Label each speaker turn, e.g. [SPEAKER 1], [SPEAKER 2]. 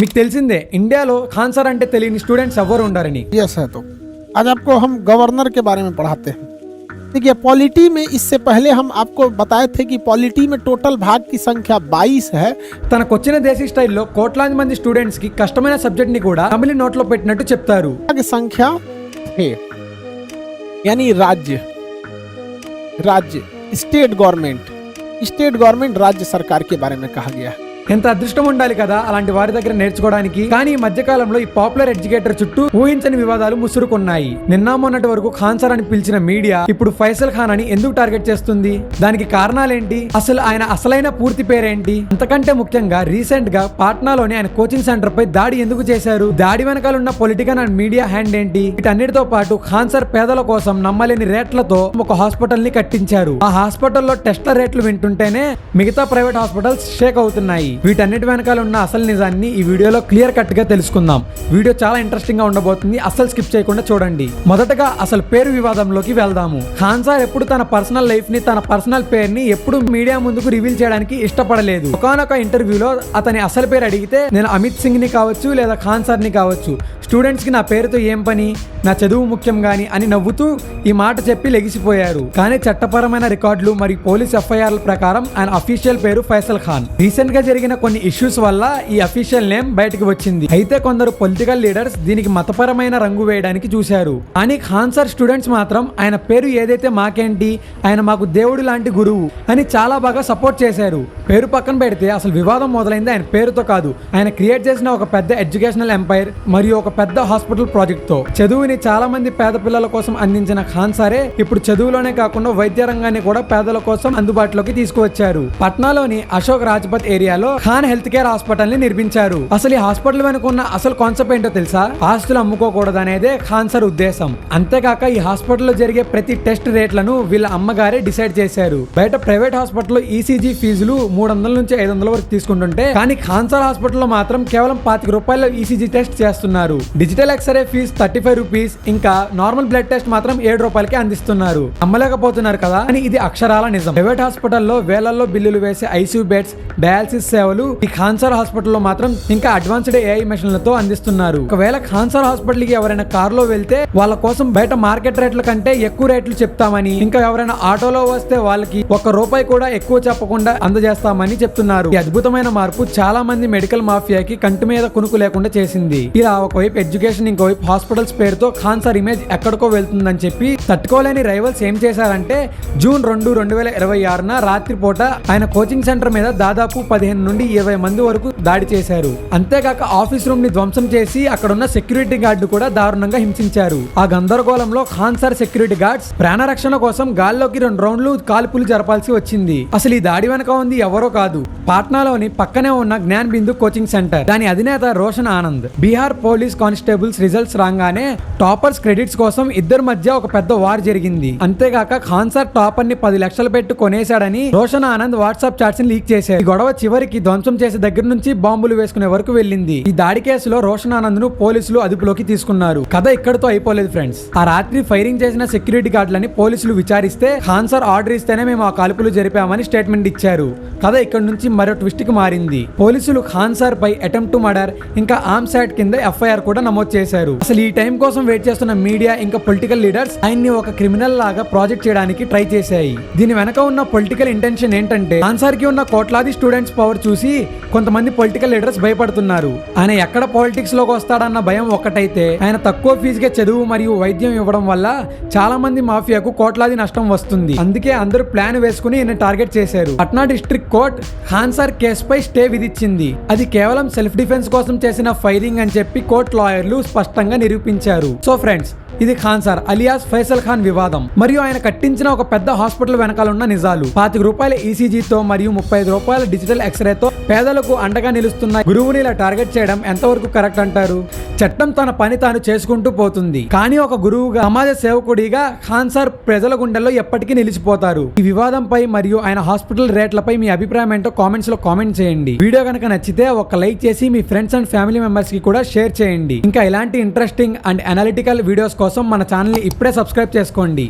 [SPEAKER 1] మీకు తెలిసిందే ఇండియాలో ఖాన్ సార్ అంటే తెలియని స్టూడెంట్స్ ఎవరు ఉండరని.
[SPEAKER 2] यस है। तो आज आपको हम गवर्नर के बारे में पढ़ाते हैं। देखिए पॉलिटी में इससे पहले हम आपको बताए थे कि पॉलिटी में टोटल भाग की संख्या 22 है।
[SPEAKER 1] తనకొచ్చిన దేశీ స్టైల్లో కోట్లాది మంది స్టూడెంట్స్ కి కష్టమైన సబ్జెక్ట్ ని కూడా తమిళ నోట్లో పెట్టినట్టు చెప్తారు.
[SPEAKER 2] भाग संख्या है यानी राज्य स्टेट गवर्नमेंट राज्य सरकार के बारे में कहा गया है।
[SPEAKER 1] ఎంత అదృష్టం ఉండాలి కదా అలాంటి వారి దగ్గర నేర్చుకోవడానికి. కానీ ఈ మధ్య కాలంలో ఈ పాపులర్ ఎడ్యుకేటర్ చుట్టూ ఊహించని వివాదాలు ముసురుకున్నాయి. నిన్న మొన్నటి వరకు ఖాన్ సార్ అని పిలిచిన మీడియా ఇప్పుడు ఫైసల్ ఖాన్ అని ఎందుకు టార్గెట్ చేస్తుంది? దానికి కారణాలేంటి? అసలు ఆయన అసలైన పూర్తి పేరేంటి? అంతకంటే ముఖ్యంగా రీసెంట్ గా పాట్నాలోని ఆయన కోచింగ్ సెంటర్ పై దాడి ఎందుకు చేశారు? దాడి వెనకాల ఉన్న పొలిటికల్ అండ్ మీడియా హ్యాండ్ ఏంటి? వీటన్నిటితో పాటు ఖాన్ సార్ పేదల కోసం నమ్మలేని రేట్లతో ఒక హాస్పిటల్ ని కట్టించారు. ఆ హాస్పిటల్లో టెస్ట్ల రేట్లు వింటుంటేనే మిగతా ప్రైవేట్ హాస్పిటల్స్ షేక్ అవుతున్నాయి. వీటన్నిటి వెనకాల ఉన్న అసలు నిజాన్ని ఈ వీడియోలో క్లియర్ కట్ గా తెలుసుకుందాం. వీడియో చాలా ఇంట్రెస్టింగ్ గా ఉండబోతుంది, అసలు స్కిప్ చేయకుండా చూడండి. మొదటగా అసలు పేరు వివాదంలోకి వెళ్దాము. ఖాన్ సార్ ఎప్పుడు తన పర్సనల్ లైఫ్ ని, తన పర్సనల్ పేరుని ఎప్పుడు మీడియా ముందుకు రివీల్ చేయడానికి ఇష్టపడలేదు. ఒకానొక ఇంటర్వ్యూలో అతని అసలు పేరు అడిగితే నేను అమిత్ సింగ్ ని కావచ్చు లేదా ఖాన్ సార్ ని కావచ్చు, స్టూడెంట్స్ కి నా పేరుతో ఏం పని, నా చదువు ముఖ్యం గాని అని నవ్వుతూ ఈ మాట చెప్పి లెగిసిపోయారు. కానీ చట్టపరమైన రికార్డులు మరియు పోలీస్ ఎఫ్ఐఆర్ల ప్రకారం ఆయన అఫీషియల్ పేరు ఫైసల్ ఖాన్. రీసెంట్ గా జరిగిన కొన్ని ఇష్యూస్ వల్ల ఈ అఫీషియల్ నేమ్ బయటకు వచ్చింది. అయితే కొందరు పొలిటికల్ లీడర్స్ దీనికి మతపరమైన రంగు వేయడానికి చూశారు. కానీ ఖాన్ సార్ స్టూడెంట్స్ మాత్రం ఆయన పేరు ఏదైతే మాకేంటి, ఆయన మాకు దేవుడు లాంటి గురువు అని చాలా బాగా సపోర్ట్ చేశారు. పేరు పక్కన పెడితే అసలు వివాదం మొదలైంది ఆయన పేరుతో కాదు, ఆయన క్రియేట్ చేసిన ఒక పెద్ద ఎడ్యుకేషనల్ ఎంపైర్ మరియు ఒక పెద్ద హాస్పిటల్ ప్రాజెక్ట్ తో. చదువుని చాలా మంది పేద పిల్లల కోసం అందించిన ఖాన్ సారే ఇప్పుడు చదువులోనే కాకుండా వైద్య రంగాన్ని కూడా పేదల కోసం అందుబాటులోకి తీసుకువచ్చారు. పట్నాలోని అశోక్ రాజ్పథ్ ఏరియాలో ఖాన్ హెల్త్ కేర్ హాస్పిటల్ ని నిర్మించారు. అసలు ఈ హాస్పిటల్ వెనుక ఉన్న అసలు కాన్సెప్ట్ ఏంటో తెలుసా? ఆస్తులు అమ్ముకోకూడదు అనేదే ఖాన్ సార్ ఉద్దేశం. అంతేకాక ఈ హాస్పిటల్లో జరిగే ప్రతి టెస్ట్ రేట్లను వీళ్ళ అమ్మగారే డిసైడ్ చేశారు. బయట ప్రైవేట్ హాస్పిటల్లో ఈసీజీ ఫీజులు 300 నుంచి 500 వరకు తీసుకుంటుంటే, కానీ ఖాన్ సార్ హాస్పిటల్లో మాత్రం కేవలం 25 రూపాయల ఈసీజీ టెస్ట్ చేస్తున్నారు. డిజిటల్ ఎక్స్రే ఫీజు 35 రూపీస్, ఇంకా నార్మల్ బ్లడ్ టెస్ట్ మాత్రం 7 రూపాయలకి అందిస్తున్నారు. నమ్మలేకపోతున్నారు కదా, అని ఇది అక్షరాల నిజం. ప్రైవేట్ హాస్పిటల్లో వేలల్లో బిల్లులు వేసే ఐసీయూ బెడ్స్, డయాలసిస్ సేవలు ఈ ఖాన్ సార్ హాస్పిటల్లో మాత్రం ఇంకా అడ్వాన్స్డ్ ఏఐ మెషిన్లతో అందిస్తున్నారు. ఒకవేళ ఖాన్ సార్ హాస్పిటల్ కి ఎవరైనా కారులో వెళ్తే వాళ్ళ కోసం బయట మార్కెట్ రేట్ల కంటే ఎక్కువ రేట్లు చెప్తామని, ఇంకా ఎవరైనా ఆటోలో వస్తే వాళ్ళకి 1 రూపాయి కూడా ఎక్కువ చెప్పకుండా అందజేస్తామని చెప్తున్నారు. ఈ అద్భుతమైన మార్పు చాలా మంది మెడికల్ మాఫియాకి కంటి మీద కునుకు లేకుండా చేసింది. ఇలా ఒకవైపు ఎడ్యుకేషన్, ఇంకోవైపు హాస్పిటల్స్ పేరుతో ఖాన్ సార్ ఇమేజ్ ఎక్కడికో వెళ్తుందని చెప్పి తట్టుకోలేని రైవల్స్ ఏం చేశారంటే జూన్ 2, 2026న రాత్రిపూట ఆయన కోచింగ్ సెంటర్ మీద దాదాపు 15 నుండి 20 మంది వరకు దాడి చేశారు. అంతేకాక ఆఫీస్ రూమ్ ని ధ్వంసం చేసి అక్కడున్న సెక్యూరిటీ గార్డు కూడా దారుణంగా హింసించారు. ఆ గందరగోళంలో ఖాన్ సార్ సెక్యూరిటీ గార్డ్స్ ప్రాణరక్షణ కోసం గాల్లోకి 2 రౌండ్లు కాల్పులు జరపాల్సి వచ్చింది. అసలు ఈ దాడి వెనక ఉంది ఎవరో కాదు, పాట్నాలోని పక్కనే ఉన్న జ్ఞాన్ బిందు కోచింగ్ సెంటర్. దాని అధినేత Roshan Anand. Bihar police constables results రాగానే టాపర్స్ క్రెడిట్స్ కోసం ఇద్దరి మధ్య ఒక పెద్ద వార్ జరిగింది. అంతేగాక ఖాన్ సార్ టాపర్ ని 10 లక్షలు పెట్టి కొనేశాడని రోషన్ ఆనంద్ వాట్సాప్ చాట్స్ ని లీక్ చేశారు. ఈ గొడవ చివరికి ధ్వంసం చేసే దగ్గర నుంచి బాంబులు వేసుకునే వరకు వెళ్ళింది. ఈ దాడి కేసులో రోషన్ ఆనంద్ ను పోలీసులు అదుపులోకి తీసుకున్నారు. కథ ఇక్కడితో అయిపోలేదు ఫ్రెండ్స్. ఆ రాత్రి ఫైరింగ్ చేసిన సెక్యూరిటీ గార్డులని పోలీసులు విచారిస్తే ఖాన్ సార్ ఆర్డర్ ఇస్తేనే మేము ఆ కాల్పులు జరిపామని స్టేట్మెంట్ ఇచ్చారు. కథ ఇక్కడ నుంచి మరో ట్విస్ట్ కి మారింది. పోలీసులు ఖాన్ సార్ పై అటెంప్ట్ టు మర్డర్ ఇంకా ఆర్మ్స్ యాక్ట్ కింద ఎఫ్ఐఆర్ కూడా నమోదు చేశారు. అసలు ఈ టైం కోసం వెయిట్ చేస్తున్న మీడియా ఇంకా పొలిటికల్ లీడర్స్ ఆయన్ని ఒక క్రిమినల్ లాగా ప్రాజెక్ట్ చేయడానికి ట్రై చేశాయి. దీని వెనక ఉన్న పొలిటికల్ ఇంటెన్షన్ ఏంటంటే ఖాన్ సార్ కి ఉన్న కోట్లాది స్టూడెంట్స్ పవర్ చూసి కొంతమంది పొలిటికల్ లీడర్స్ భయపడుతున్నారు. ఆయన ఎక్కడ పాలిటిక్స్ లోకి వస్తాడన్న భయం ఒక్కటైతే, ఆయన తక్కువ ఫీజుకే చదువు మరియు వైద్యం ఇవ్వడం వల్ల చాలా మంది మాఫియాకు కోట్లాది నష్టం వస్తుంది. అందుకే అందరూ ప్లాన్ వేసుకుని ఈయన టార్గెట్ చేశారు. Patna district court Khan sir case పై స్టే విధించింది. అది కేవలం సెల్ఫ్ డిఫెన్స్ కోసం చేసిన ఫైరింగ్ అని చెప్పి కోర్టు లాయర్లు స్పష్టంగా నిరూపించారు. సో ఫ్రెండ్స్, ఇది ఖాన్ సార్ అలియాస్ ఫైసల్ ఖాన్ వివాదం మరియు ఆయన కట్టించిన ఒక పెద్ద హాస్పిటల్ వెనకాల ఉన్న నిజాలు. 25 రూపాయల ఈసీజీతో మరియు 35 రూపాయల డిజిటల్ ఎక్స్రేతో పేదలకు అండగా నిలుస్తున్న గురువుని ఇలా టార్గెట్ చేయడం ఎంతవరకు కరెక్ట్ అంటారు? చట్టం తన పని తాను చేసుకుంటూ పోతుంది, కానీ ఒక గురువుగా, సమాజ సేవకుడిగా ఖాన్ సార్ ప్రజల గుండెల్లో ఎప్పటికీ నిలిచిపోతారు. ఈ వివాదంపై మరియు ఆయన హాస్పిటల్ రేట్లపై మీ అభిప్రాయం ఏంటో కామెంట్స్ లో కామెంట్ చేయండి. వీడియో కనుక నచ్చితే ఒక లైక్ చేసి మీ ఫ్రెండ్స్ అండ్ ఫ్యామిలీ మెంబర్స్ కి కూడా షేర్ చేయండి. ఇంకా ఇలాంటి ఇంట్రెస్టింగ్ అండ్ అనలిటికల్ వీడియోస్ కోసం మన ఛానల్ ని ఇప్పుడే సబ్స్క్రైబ్ చేసుకోండి.